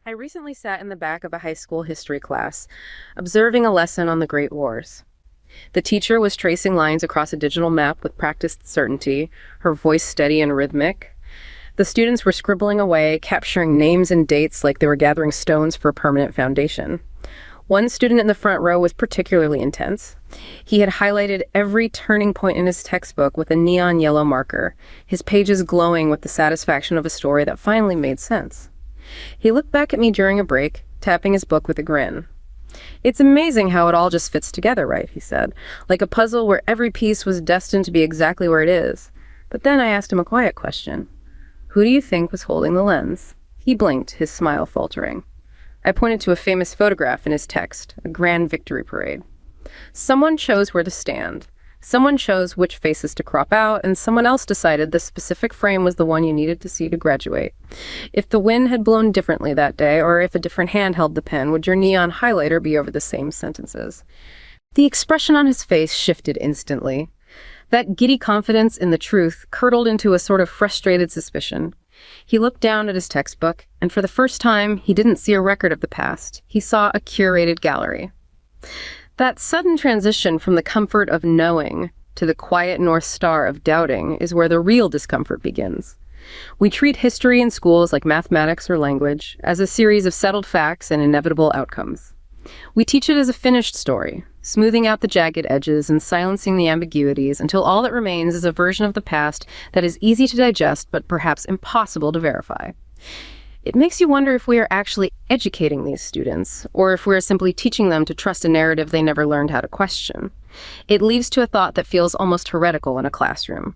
I recently sat in the back of a high school history class, observing a lesson on the Great Wars. The teacher was tracing lines across a digital map with practiced certainty, her voice steady and rhythmic. The students were scribbling away, capturing names and dates like they were gathering stones for a permanent foundation. One student in the front row was particularly intense. He had highlighted every turning point in his textbook with a neon yellow marker, his pages glowing with the satisfaction of a story that finally made sense. He looked back at me during a break, tapping his book with a grin. "It's amazing how it all just fits together, right?" he said, "like a puzzle where every piece was destined to be exactly where it is." But then I asked him a quiet question. "Who do you think was holding the lens?" He blinked, his smile faltering. I pointed to a famous photograph in his text, a grand victory parade. Someone chose where to stand. Someone chose which faces to crop out, and someone else decided the specific frame was the one you needed to see to graduate. If the wind had blown differently that day, or if a different hand held the pen, would your neon highlighter be over the same sentences? The expression on his face shifted instantly. That giddy confidence in the truth curdled into a sort of frustrated suspicion. He looked down at his textbook, and for the first time, he didn't see a record of the past. He saw a curated gallery. That sudden transition from the comfort of knowing to the quiet North Star of doubting is where the real discomfort begins. We treat history in schools like mathematics or language as a series of settled facts and inevitable outcomes. We teach it as a finished story, smoothing out the jagged edges and silencing the ambiguities until all that remains is a version of the past that is easy to digest but perhaps impossible to verify. It makes you wonder if we are actually educating these students, or if we are simply teaching them to trust a narrative they never learned how to question. It leads to a thought that feels almost heretical in a classroom.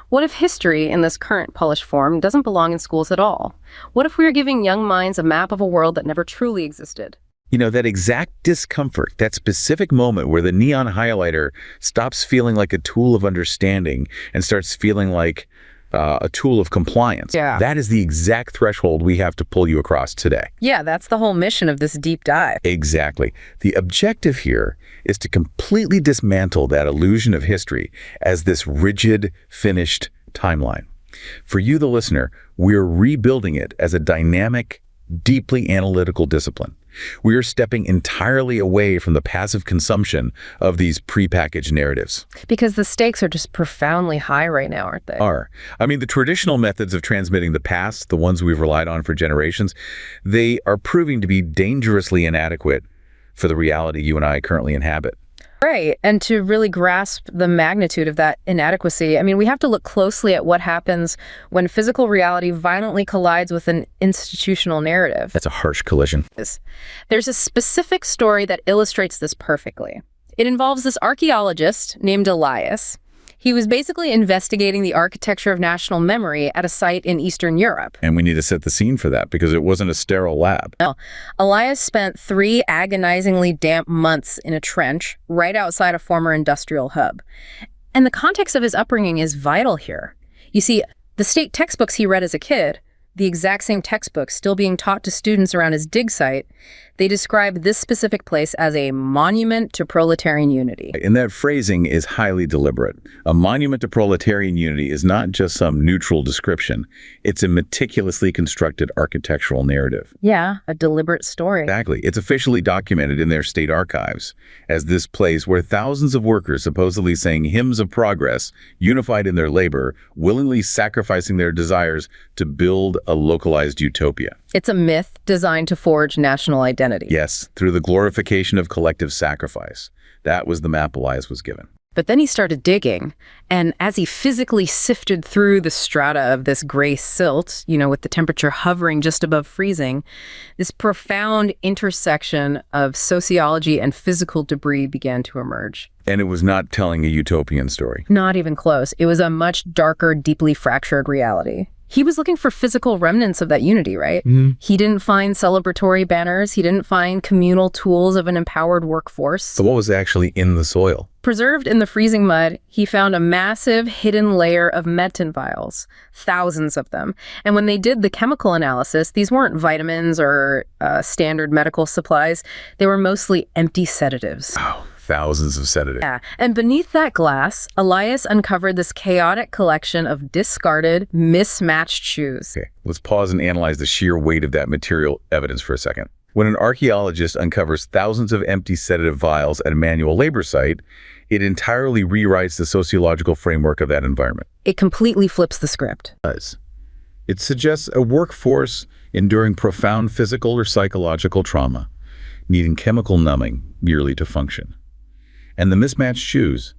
What if history, in this current polished form, doesn't belong in schools at all? What if we are giving young minds a map of a world that never truly existed? You know, that exact discomfort, that specific moment where the neon highlighter stops feeling like a tool of understanding and starts feeling like a tool of compliance. Yeah. That is the exact threshold we have to pull you across today. Yeah, that's the whole mission of this deep dive. Exactly. The objective here is to completely dismantle that illusion of history as this rigid, finished timeline. For you, the listener, we're rebuilding it as a dynamic, deeply analytical discipline. We are stepping entirely away from the passive consumption of these prepackaged narratives. Because the stakes are just profoundly high right now, aren't they? I mean, the traditional methods of transmitting the past, the ones we've relied on for generations, they are proving to be dangerously inadequate for the reality you and I currently inhabit. Right, and to really grasp the magnitude of that inadequacy, I mean, we have to look closely at what happens when physical reality violently collides with an institutional narrative. That's a harsh collision. There's a specific story that illustrates this perfectly. It involves this archaeologist named Elias. He was basically investigating the architecture of national memory at a site in Eastern Europe. And we need to set the scene for that because it wasn't a sterile lab. No. Elias spent 3 agonizingly damp months in a trench right outside a former industrial hub. And the context of his upbringing is vital here. You see, the state textbooks he read as a kid, the exact same textbooks still being taught to students around his dig site, they describe this specific place as a monument to proletarian unity. And that phrasing is highly deliberate. A monument to proletarian unity is not just some neutral description. It's a meticulously constructed architectural narrative. Yeah, a deliberate story. Exactly. It's officially documented in their state archives as this place where thousands of workers supposedly sang hymns of progress, unified in their labor, willingly sacrificing their desires to build a localized utopia. It's a myth designed to forge national identity. Yes, through the glorification of collective sacrifice. That was the map Elias was given. But then he started digging, and as he physically sifted through the strata of this gray silt, with the temperature hovering just above freezing, this profound intersection of sociology and physical debris began to emerge. And it was not telling a utopian story. Not even close. It was a much darker, deeply fractured reality. He was looking for physical remnants of that unity, right? He didn't find celebratory banners. He didn't find communal tools of an empowered workforce. So what was actually in the soil? Preserved in the freezing mud, he found a massive hidden layer of medicine vials, thousands of them. And when they did the chemical analysis, these weren't vitamins or standard medical supplies. They were mostly empty sedatives. Oh, thousands of sedatives. Yeah, and beneath that glass, Elias uncovered this chaotic collection of discarded, mismatched shoes. Okay, let's pause and analyze the sheer weight of that material evidence for a second. When an archaeologist uncovers thousands of empty sedative vials at a manual labor site, it entirely rewrites the sociological framework of that environment. It completely flips the script. It suggests a workforce enduring profound physical or psychological trauma, needing chemical numbing merely to function. And the mismatched shoes,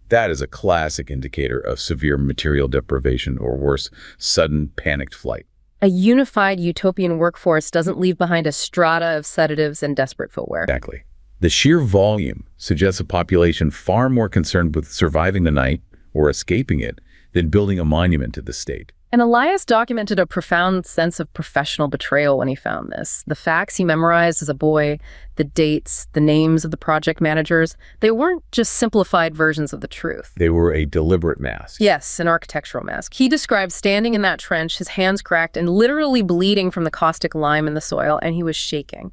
that is a classic indicator of severe material deprivation or worse, sudden panicked flight. A unified utopian workforce doesn't leave behind a strata of sedatives and desperate footwear. Exactly. The sheer volume suggests a population far more concerned with surviving the night or escaping it than building a monument to the state. And Elias documented a profound sense of professional betrayal when he found this. The facts he memorized as a boy, the dates, the names of the project managers, they weren't just simplified versions of the truth. They were a deliberate mask. Yes, an architectural mask. He described standing in that trench, his hands cracked and literally bleeding from the caustic lime in the soil, and he was shaking.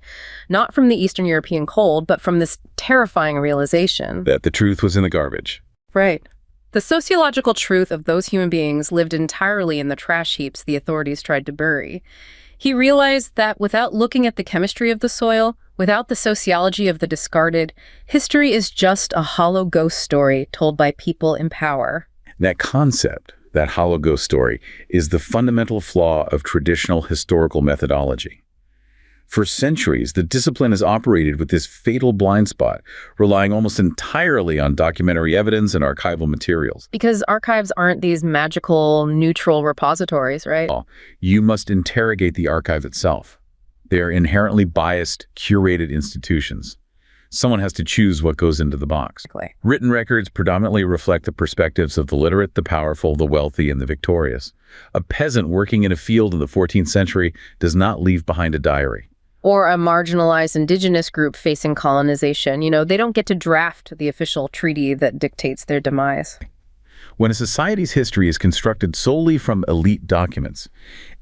Not from the Eastern European cold, but from this terrifying realization That the truth was in the garbage. Right. The sociological truth of those human beings lived entirely in the trash heaps the authorities tried to bury. He realized that without looking at the chemistry of the soil, without the sociology of the discarded, history is just a hollow ghost story told by people in power. That concept, that hollow ghost story, is the fundamental flaw of traditional historical methodology. For centuries, the discipline has operated with this fatal blind spot, relying almost entirely on documentary evidence and archival materials. Because archives aren't these magical, neutral repositories, right? You must interrogate the archive itself. They are inherently biased, curated institutions. Someone has to choose what goes into the box. Exactly. Written records predominantly reflect the perspectives of the literate, the powerful, the wealthy, and the victorious. A peasant working in a field in the 14th century does not leave behind a diary. Or a marginalized indigenous group facing colonization. They don't get to draft the official treaty that dictates their demise. When a society's history is constructed solely from elite documents,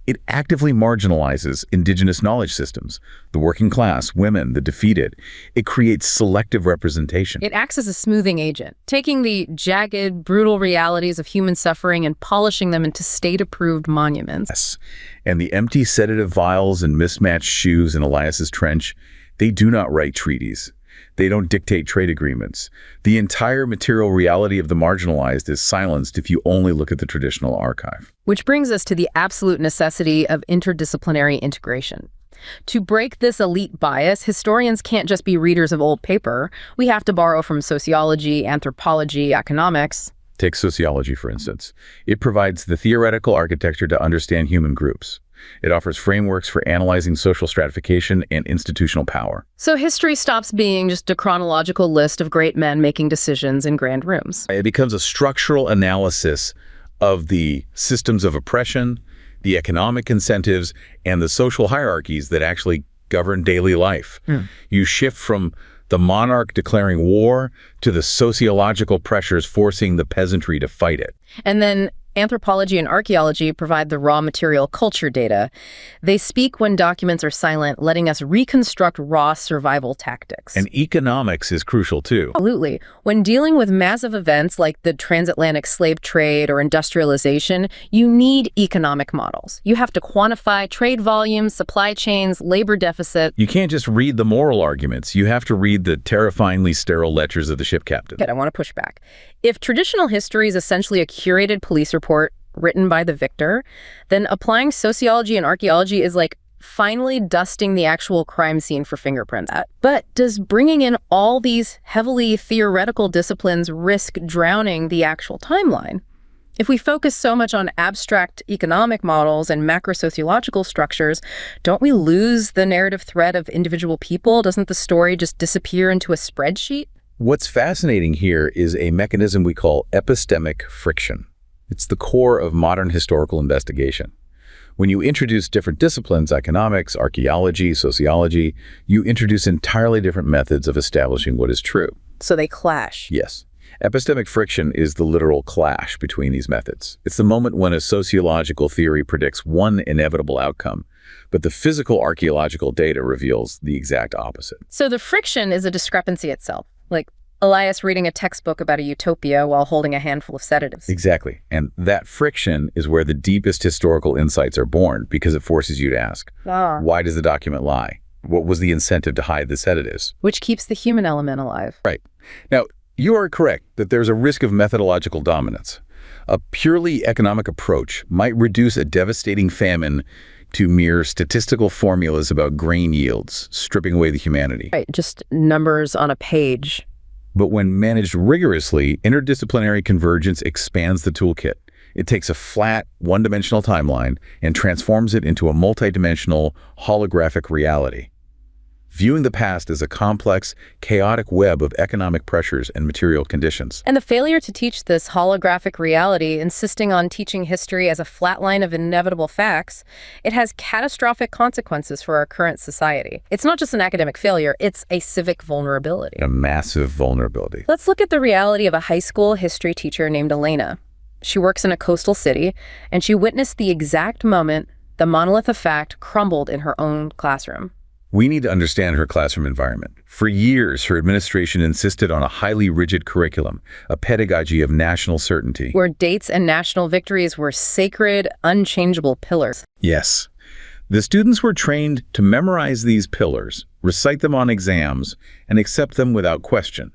it actively marginalizes indigenous knowledge systems, the working class, women, the defeated. It creates selective representation. It acts as a smoothing agent, taking the jagged, brutal realities of human suffering and polishing them into state-approved monuments. Yes. And the empty sedative vials and mismatched shoes in Elias's trench, they do not write treaties. They don't dictate trade agreements. The entire material reality of the marginalized is silenced if you only look at the traditional archive. Which brings us to the absolute necessity of interdisciplinary integration. To break this elite bias, historians can't just be readers of old paper. We have to borrow from sociology, anthropology, economics. Take sociology, for instance. It provides the theoretical architecture to understand human groups. It offers frameworks for analyzing social stratification and institutional power. So history stops being just a chronological list of great men making decisions in grand rooms. It becomes a structural analysis of the systems of oppression, the economic incentives, and the social hierarchies that actually govern daily life. You shift from the monarch declaring war to the sociological pressures forcing the peasantry to fight it. And then anthropology and archaeology provide the raw material culture data. They speak when documents are silent, letting us reconstruct raw survival tactics. And economics is crucial too. Absolutely. When dealing with massive events like the transatlantic slave trade or industrialization, you need economic models. You have to quantify trade volumes, supply chains, labor deficit. You can't just read the moral arguments. You have to read the terrifyingly sterile lectures of the ship captain. Okay, I want to push back. If traditional history is essentially a curated police report written by the victor, then applying sociology and archaeology is like finally dusting the actual crime scene for fingerprints. But does bringing in all these heavily theoretical disciplines risk drowning the actual timeline? If we focus so much on abstract economic models and macro-sociological structures, don't we lose the narrative thread of individual people? Doesn't the story just disappear into a spreadsheet? What's fascinating here is a mechanism we call epistemic friction. It's the core of modern historical investigation. When you introduce different disciplines, economics, archaeology, sociology, you introduce entirely different methods of establishing what is true. So they clash. Yes. Epistemic friction is the literal clash between these methods. It's the moment when a sociological theory predicts one inevitable outcome, but the physical archaeological data reveals the exact opposite. So the friction is a discrepancy itself. Like Elias reading a textbook about a utopia while holding a handful of sedatives. Exactly. And that friction is where the deepest historical insights are born, because it forces you to ask, why does the document lie? What was the incentive to hide the sedatives? Which keeps the human element alive. Right. Now, you are correct that there's a risk of methodological dominance. A purely economic approach might reduce a devastating famine to mere statistical formulas about grain yields, stripping away the humanity. Right, just numbers on a page. But when managed rigorously, interdisciplinary convergence expands the toolkit. It takes a flat, one-dimensional timeline and transforms it into a multidimensional, holographic reality. Viewing the past as a complex, chaotic web of economic pressures and material conditions. And the failure to teach this holographic reality, insisting on teaching history as a flat line of inevitable facts, it has catastrophic consequences for our current society. It's not just an academic failure, it's a civic vulnerability. A massive vulnerability. Let's look at the reality of a high school history teacher named Elena. She works in a coastal city, and she witnessed the exact moment the monolith of fact crumbled in her own classroom. We need to understand her classroom environment. For years, her administration insisted on a highly rigid curriculum, a pedagogy of national certainty. Where dates and national victories were sacred, unchangeable pillars. Yes. The students were trained to memorize these pillars, recite them on exams, and accept them without question.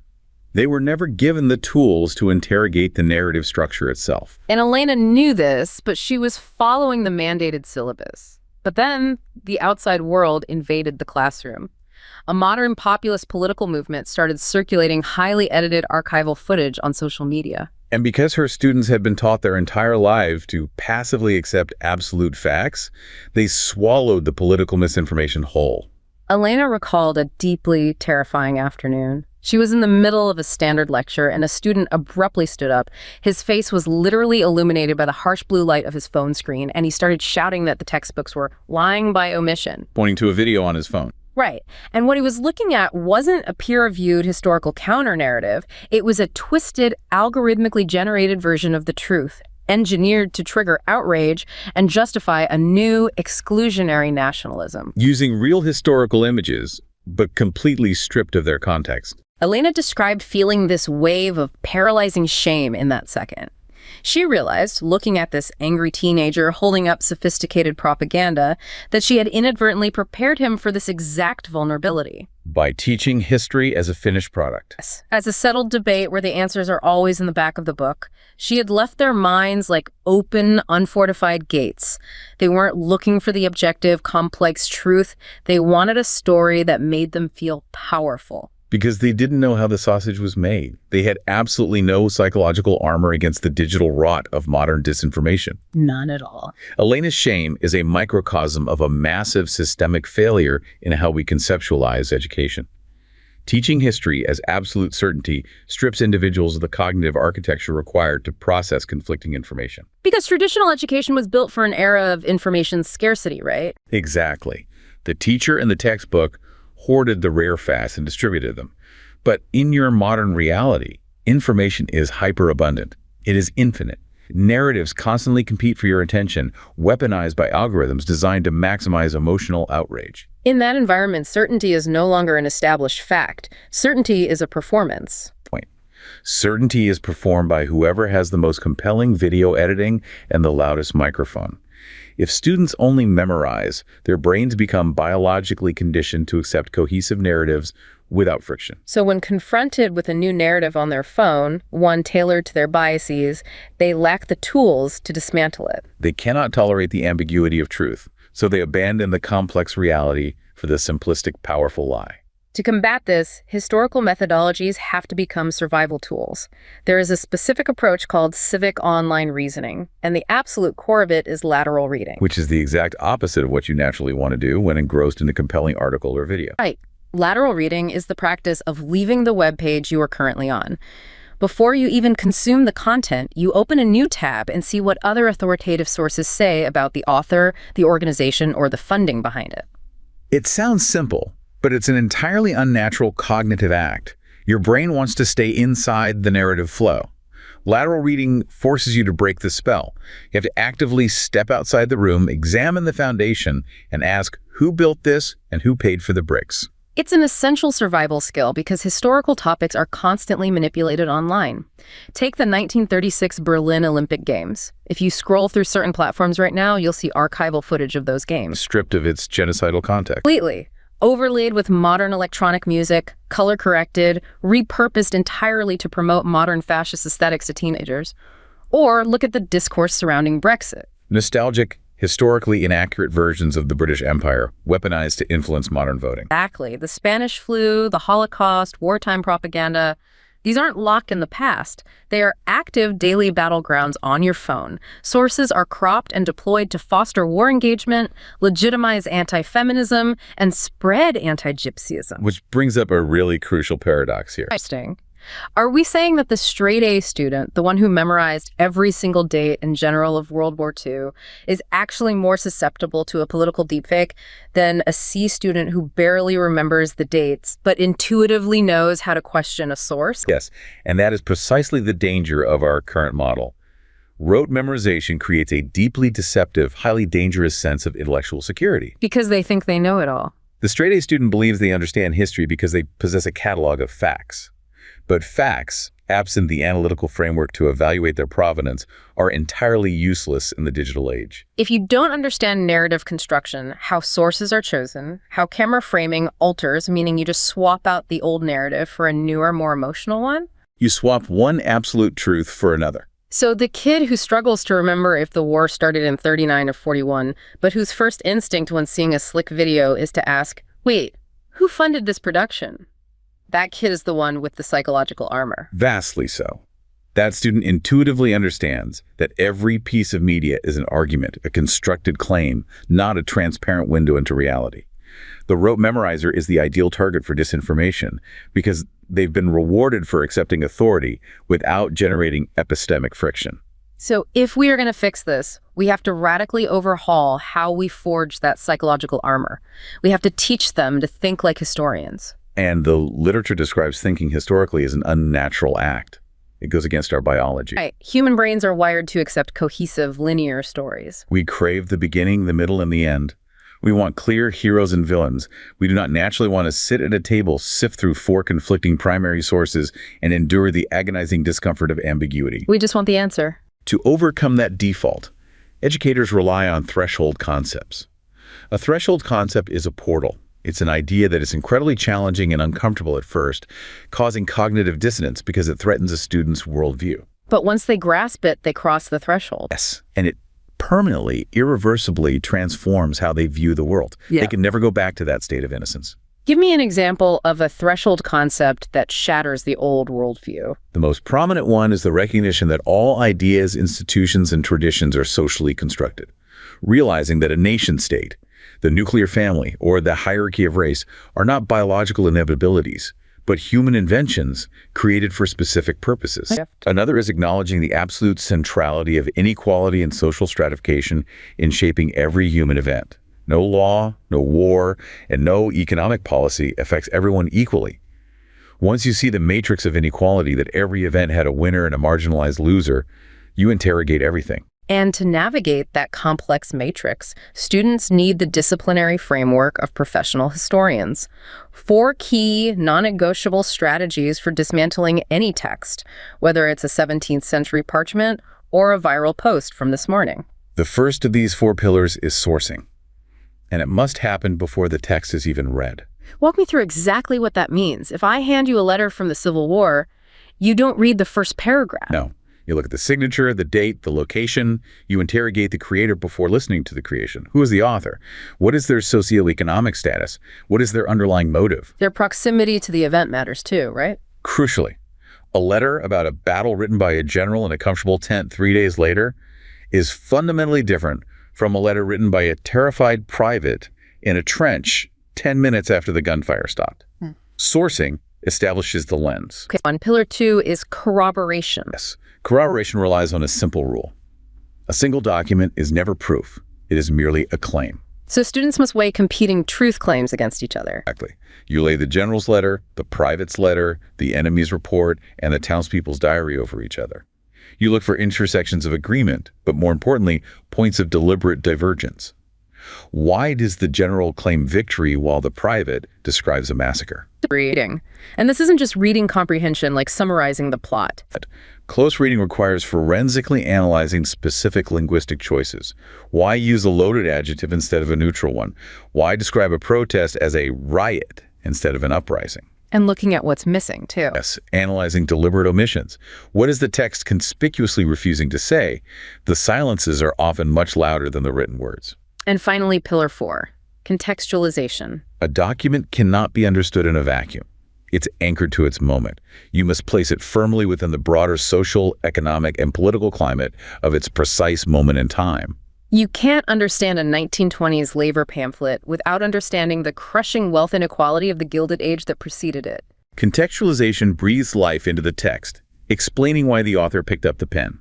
They were never given the tools to interrogate the narrative structure itself. And Elena knew this, but she was following the mandated syllabus. But then the outside world invaded the classroom. A modern populist political movement started circulating highly edited archival footage on social media. And because her students had been taught their entire lives to passively accept absolute facts, they swallowed the political misinformation whole. Elena recalled a deeply terrifying afternoon. She was in the middle of a standard lecture, and a student abruptly stood up. His face was literally illuminated by the harsh blue light of his phone screen, and he started shouting that the textbooks were lying by omission. Pointing to a video on his phone. Right. And what he was looking at wasn't a peer-reviewed historical counter-narrative. It was a twisted, algorithmically generated version of the truth, engineered to trigger outrage and justify a new exclusionary nationalism. Using real historical images, but completely stripped of their context. Elena described feeling this wave of paralyzing shame in that second. She realized, looking at this angry teenager holding up sophisticated propaganda, that she had inadvertently prepared him for this exact vulnerability. By teaching history as a finished product. As a settled debate where the answers are always in the back of the book, she had left their minds like open, unfortified gates. They weren't looking for the objective, complex truth. They wanted a story that made them feel powerful. Because they didn't know how the sausage was made. They had absolutely no psychological armor against the digital rot of modern disinformation. None at all. Elena's shame is a microcosm of a massive systemic failure in how we conceptualize education. Teaching history as absolute certainty strips individuals of the cognitive architecture required to process conflicting information. Because traditional education was built for an era of information scarcity, right? Exactly. The teacher and the textbook hoarded the rare facts and distributed them. But in your modern reality, information is hyperabundant. It is infinite. Narratives constantly compete for your attention, weaponized by algorithms designed to maximize emotional outrage. In that environment, certainty is no longer an established fact. Certainty is a performance. Certainty is performed by whoever has the most compelling video editing and the loudest microphone. If students only memorize, their brains become biologically conditioned to accept cohesive narratives without friction. So when confronted with a new narrative on their phone, one tailored to their biases, they lack the tools to dismantle it. They cannot tolerate the ambiguity of truth, so they abandon the complex reality for the simplistic, powerful lie. To combat this, historical methodologies have to become survival tools. There is a specific approach called civic online reasoning, and the absolute core of it is lateral reading. Which is the exact opposite of what you naturally want to do when engrossed in a compelling article or video. Right. Lateral reading is the practice of leaving the web page you are currently on. Before you even consume the content, you open a new tab and see what other authoritative sources say about the author, the organization, or the funding behind it. It sounds simple, but it's an entirely unnatural cognitive act. Your brain wants to stay inside the narrative flow. Lateral reading forces you to break the spell. You have to actively step outside the room, examine the foundation, and ask who built this and who paid for the bricks. It's an essential survival skill because historical topics are constantly manipulated online. Take the 1936 Berlin Olympic Games. If you scroll through certain platforms right now, you'll see archival footage of those games. Stripped of its genocidal context. Completely. Overlaid with modern electronic music, color-corrected, repurposed entirely to promote modern fascist aesthetics to teenagers. Or look at the discourse surrounding Brexit. Nostalgic, historically inaccurate versions of the British Empire, weaponized to influence modern voting. Exactly. The Spanish flu, the Holocaust, wartime propaganda, these aren't locked in the past. They are active daily battlegrounds on your phone. Sources are cropped and deployed to foster war engagement, legitimize anti-feminism, and spread anti-gypsyism. Which brings up a really crucial paradox here. Interesting. Are we saying that the straight-A student, the one who memorized every single date in general of World War II, is actually more susceptible to a political deepfake than a C student who barely remembers the dates, but intuitively knows how to question a source? Yes, and that is precisely the danger of our current model. Rote memorization creates a deeply deceptive, highly dangerous sense of intellectual security. Because they think they know it all. The straight-A student believes they understand history because they possess a catalog of facts. But facts, absent the analytical framework to evaluate their provenance, are entirely useless in the digital age. If you don't understand narrative construction, how sources are chosen, how camera framing alters, meaning you just swap out the old narrative for a newer, more emotional one, you swap one absolute truth for another. So the kid who struggles to remember if the war started in 39 or 41, but whose first instinct when seeing a slick video is to ask, wait, who funded this production? That kid is the one with the psychological armor. Vastly so. That student intuitively understands that every piece of media is an argument, a constructed claim, not a transparent window into reality. The rote memorizer is the ideal target for disinformation because they've been rewarded for accepting authority without generating epistemic friction. So if we are going to fix this, we have to radically overhaul how we forge that psychological armor. We have to teach them to think like historians. And the literature describes thinking historically as an unnatural act. It goes against our biology. Right. Human brains are wired to accept cohesive, linear stories. We crave the beginning, the middle, and the end. We want clear heroes and villains. We do not naturally want to sit at a table, sift through 4 conflicting primary sources, and endure the agonizing discomfort of ambiguity. We just want the answer. To overcome that default, educators rely on threshold concepts. A threshold concept is a portal. It's an idea that is incredibly challenging and uncomfortable at first, causing cognitive dissonance because it threatens a student's worldview. But once they grasp it, they cross the threshold. Yes, and it permanently, irreversibly transforms how they view the world. Yeah. They can never go back to that state of innocence. Give me an example of a threshold concept that shatters the old worldview. The most prominent one is the recognition that all ideas, institutions, and traditions are socially constructed. Realizing that a nation-state, the nuclear family, or the hierarchy of race are not biological inevitabilities, but human inventions created for specific purposes. Another is acknowledging the absolute centrality of inequality and social stratification in shaping every human event. No law, no war, and no economic policy affects everyone equally. Once you see the matrix of inequality that every event had a winner and a marginalized loser, you interrogate everything. And to navigate that complex matrix, students need the disciplinary framework of professional historians. 4 key, non-negotiable strategies for dismantling any text, whether it's a 17th century parchment or a viral post from this morning. The first of these 4 pillars is sourcing, and it must happen before the text is even read. Walk me through exactly what that means. If I hand you a letter from the Civil War, you don't read the first paragraph. No. You look at the signature, the date, the location. You interrogate the creator before listening to the creation. Who is the author? What is their socioeconomic status? What is their underlying motive? Their proximity to the event matters too, right? Crucially, a letter about a battle written by a general in a comfortable tent 3 days later is fundamentally different from a letter written by a terrified private in a trench 10 minutes after the gunfire stopped. Sourcing establishes the lens. Okay, on pillar 2 is corroboration. Yes. Corroboration relies on a simple rule. A single document is never proof. It is merely a claim. So students must weigh competing truth claims against each other. Exactly. You lay the general's letter, the private's letter, the enemy's report, and the townspeople's diary over each other. You look for intersections of agreement, but more importantly, points of deliberate divergence. Why does the general claim victory while the private describes a massacre? Reading. And this isn't just reading comprehension like summarizing the plot. Close reading requires forensically analyzing specific linguistic choices. Why use a loaded adjective instead of a neutral one? Why describe a protest as a riot instead of an uprising? And looking at what's missing, too. Yes, analyzing deliberate omissions. What is the text conspicuously refusing to say? The silences are often much louder than the written words. And finally, pillar 4, contextualization. A document cannot be understood in a vacuum. It's anchored to its moment. You must place it firmly within the broader social, economic, and political climate of its precise moment in time. You can't understand a 1920s labor pamphlet without understanding the crushing wealth inequality of the Gilded Age that preceded it. Contextualization breathes life into the text, explaining why the author picked up the pen.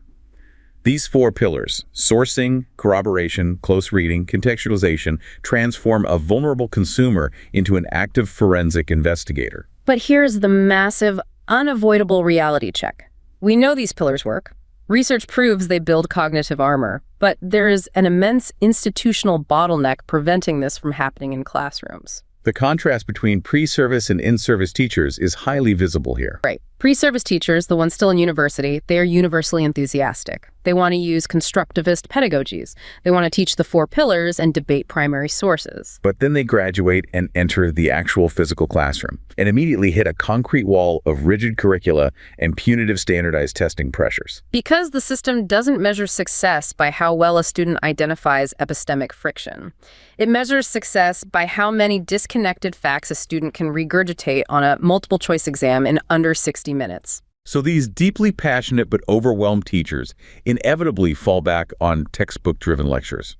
These 4 pillars, sourcing, corroboration, close reading, contextualization, transform a vulnerable consumer into an active forensic investigator. But here's the massive, unavoidable reality check. We know these pillars work. Research proves they build cognitive armor, but there is an immense institutional bottleneck preventing this from happening in classrooms. The contrast between pre-service and in-service teachers is highly visible here. Right. Pre-service teachers, the ones still in university, they are universally enthusiastic. They want to use constructivist pedagogies. They want to teach the 4 pillars and debate primary sources. But then they graduate and enter the actual physical classroom and immediately hit a concrete wall of rigid curricula and punitive standardized testing pressures. Because the system doesn't measure success by how well a student identifies epistemic friction. It measures success by how many disconnected facts a student can regurgitate on a multiple choice exam in under 60 minutes. So these deeply passionate but overwhelmed teachers inevitably fall back on textbook-driven lectures.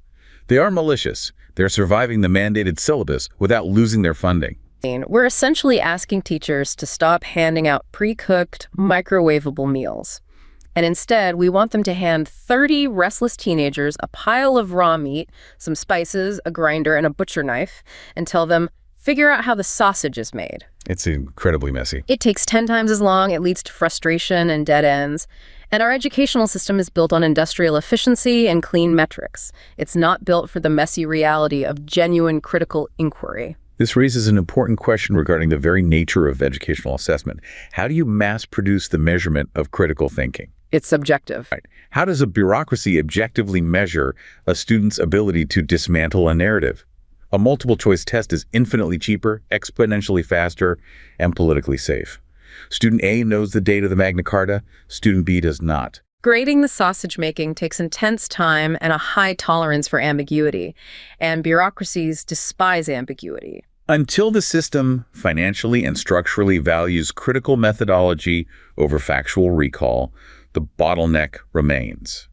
They are malicious. They're surviving the mandated syllabus without losing their funding. We're essentially asking teachers to stop handing out pre-cooked, microwavable meals. And instead, we want them to hand 30 restless teenagers a pile of raw meat, some spices, a grinder, and a butcher knife, and tell them, figure out how the sausage is made. It's incredibly messy. It takes 10 times as long, it leads to frustration and dead ends. And our educational system is built on industrial efficiency and clean metrics. It's not built for the messy reality of genuine critical inquiry. This raises an important question regarding the very nature of educational assessment. How do you mass produce the measurement of critical thinking? It's subjective. Right. How does a bureaucracy objectively measure a student's ability to dismantle a narrative? A multiple choice test is infinitely cheaper, exponentially faster, and politically safe. Student A knows the date of the Magna Carta, student B does not. Grading the sausage making takes intense time and a high tolerance for ambiguity, and bureaucracies despise ambiguity. Until the system financially and structurally values critical methodology over factual recall, the bottleneck remains.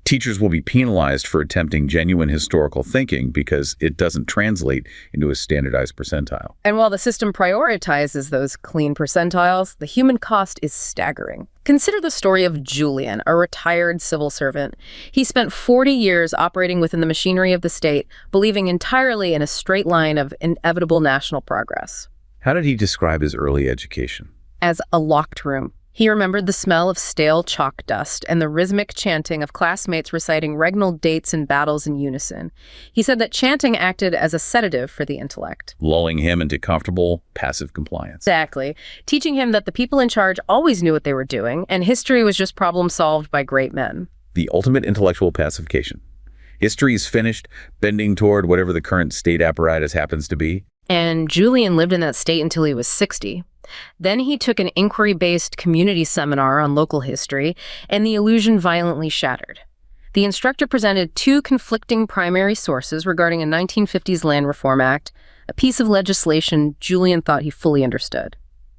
Teachers will be penalized for attempting genuine historical thinking because it doesn't translate into a standardized percentile. And while the system prioritizes those clean percentiles, the human cost is staggering. Consider the story of Julian, a retired civil servant. He spent 40 years operating within the machinery of the state, believing entirely in a straight line of inevitable national progress. How did he describe his early education? As a locked room. He remembered the smell of stale chalk dust and the rhythmic chanting of classmates reciting regnal dates and battles in unison. He said that chanting acted as a sedative for the intellect, lulling him into comfortable, passive compliance. Exactly. Teaching him that the people in charge always knew what they were doing, and history was just problem solved by great men. The ultimate intellectual pacification. History is finished, bending toward whatever the current state apparatus happens to be. And Julian lived in that state until he was 60. Then he took an inquiry-based community seminar on local history, and the illusion violently shattered. The instructor presented 2 conflicting primary sources regarding a 1950s Land Reform Act, a piece of legislation Julian thought he fully understood.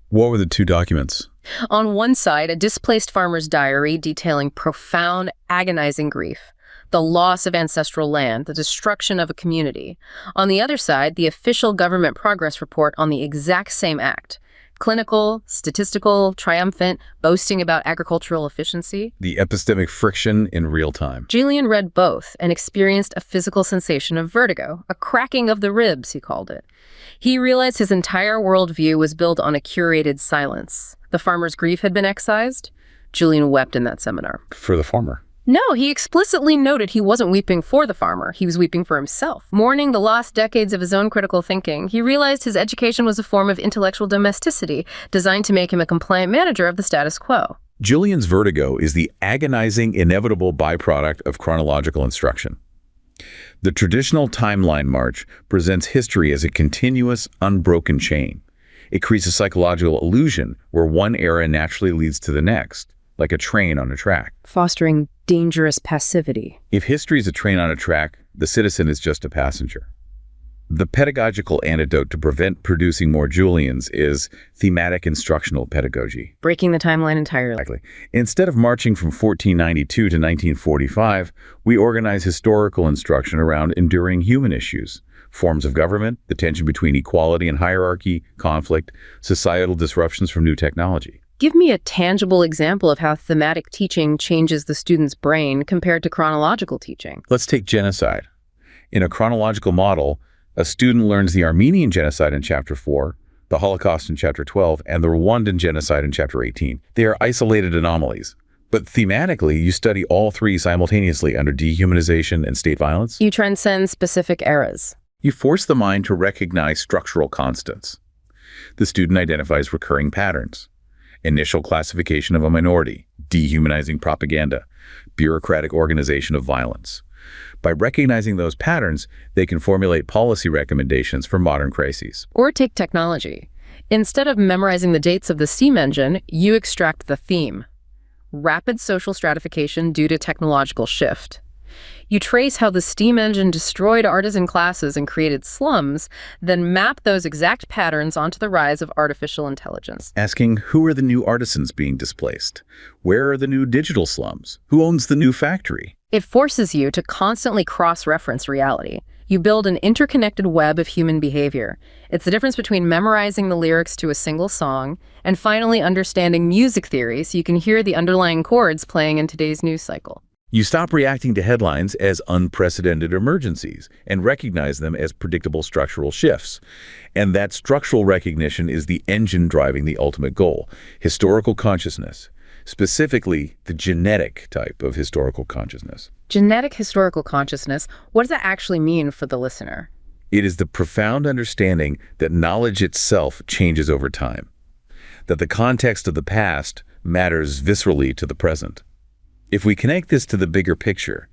What were the 2 documents? On one side, a displaced farmer's diary detailing profound, agonizing grief, the loss of ancestral land, the destruction of a community. On the other side, the official government progress report on the exact same act. Clinical, statistical, triumphant, boasting about agricultural efficiency. The epistemic friction in real time. Julian read both and experienced a physical sensation of vertigo, a cracking of the ribs, he called it. He realized his entire worldview was built on a curated silence. The farmer's grief had been excised. Julian wept in that seminar. For the farmer. No, he explicitly noted he wasn't weeping for the farmer. He was weeping for himself. Mourning the lost decades of his own critical thinking, he realized his education was a form of intellectual domesticity designed to make him a compliant manager of the status quo. Julian's vertigo is the agonizing, inevitable byproduct of chronological instruction. The traditional timeline march presents history as a continuous, unbroken chain. It creates a psychological illusion where one era naturally leads to the next, like a train on a track. Fostering dangerous passivity. If history is a train on a track, the citizen is just a passenger. The pedagogical antidote to prevent producing more Julians is thematic instructional pedagogy. Breaking the timeline entirely. Exactly. Instead of marching from 1492 to 1945, we organize historical instruction around enduring human issues, forms of government, the tension between equality and hierarchy, conflict, societal disruptions from new technology. Give me a tangible example of how thematic teaching changes the student's brain compared to chronological teaching. Let's take genocide. In a chronological model, a student learns the Armenian genocide in Chapter 4, the Holocaust in Chapter 12, and the Rwandan genocide in Chapter 18. They are isolated anomalies. But thematically, you study all three simultaneously under dehumanization and state violence. You transcend specific eras. You force the mind to recognize structural constants. The student identifies recurring patterns. Initial classification of a minority, dehumanizing propaganda, bureaucratic organization of violence. By recognizing those patterns, they can formulate policy recommendations for modern crises. Or take technology. Instead of memorizing the dates of the steam engine, you extract the theme. Rapid social stratification due to technological shift. You trace how the steam engine destroyed artisan classes and created slums, then map those exact patterns onto the rise of artificial intelligence. Asking, who are the new artisans being displaced? Where are the new digital slums? Who owns the new factory? It forces you to constantly cross-reference reality. You build an interconnected web of human behavior. It's the difference between memorizing the lyrics to a single song and finally understanding music theory so you can hear the underlying chords playing in today's news cycle. You stop reacting to headlines as unprecedented emergencies and recognize them as predictable structural shifts. And that structural recognition is the engine driving the ultimate goal, historical consciousness, specifically the genetic type of historical consciousness. Genetic historical consciousness, what does that actually mean for the listener? It is the profound understanding that knowledge itself changes over time, that the context of the past matters viscerally to the present. If we connect this to the bigger picture,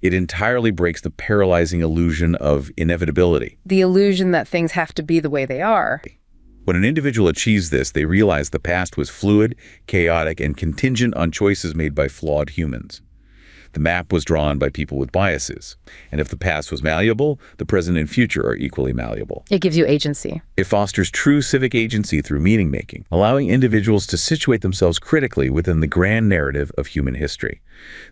it entirely breaks the paralyzing illusion of inevitability. The illusion that things have to be the way they are. When an individual achieves this, they realize the past was fluid, chaotic, and contingent on choices made by flawed humans. The map was drawn by people with biases. And if the past was malleable, the present and future are equally malleable. It gives you agency. It fosters true civic agency through meaning-making, allowing individuals to situate themselves critically within the grand narrative of human history.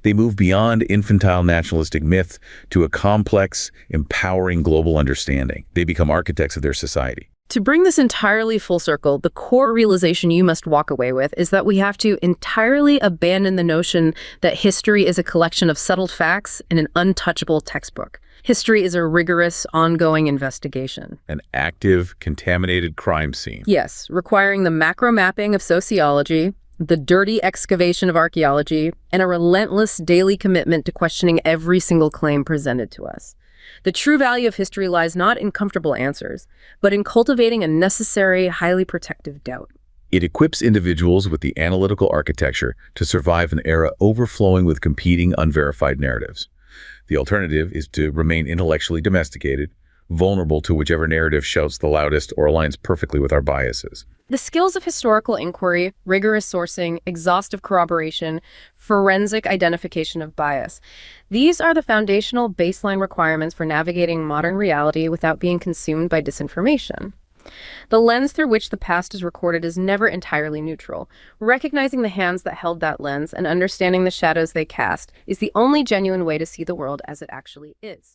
They move beyond infantile nationalistic myth to a complex, empowering global understanding. They become architects of their society. To bring this entirely full circle, the core realization you must walk away with is that we have to entirely abandon the notion that history is a collection of settled facts in an untouchable textbook. History is a rigorous, ongoing investigation. An active, contaminated crime scene. Yes, requiring the macro mapping of sociology, the dirty excavation of archaeology, and a relentless daily commitment to questioning every single claim presented to us. The true value of history lies not in comfortable answers, but in cultivating a necessary, highly protective doubt. It equips individuals with the analytical architecture to survive an era overflowing with competing, unverified narratives. The alternative is to remain intellectually domesticated, vulnerable to whichever narrative shouts the loudest or aligns perfectly with our biases. The skills of historical inquiry, rigorous sourcing, exhaustive corroboration, forensic identification of bias. These are the foundational baseline requirements for navigating modern reality without being consumed by disinformation. The lens through which the past is recorded is never entirely neutral. Recognizing the hands that held that lens and understanding the shadows they cast is the only genuine way to see the world as it actually is.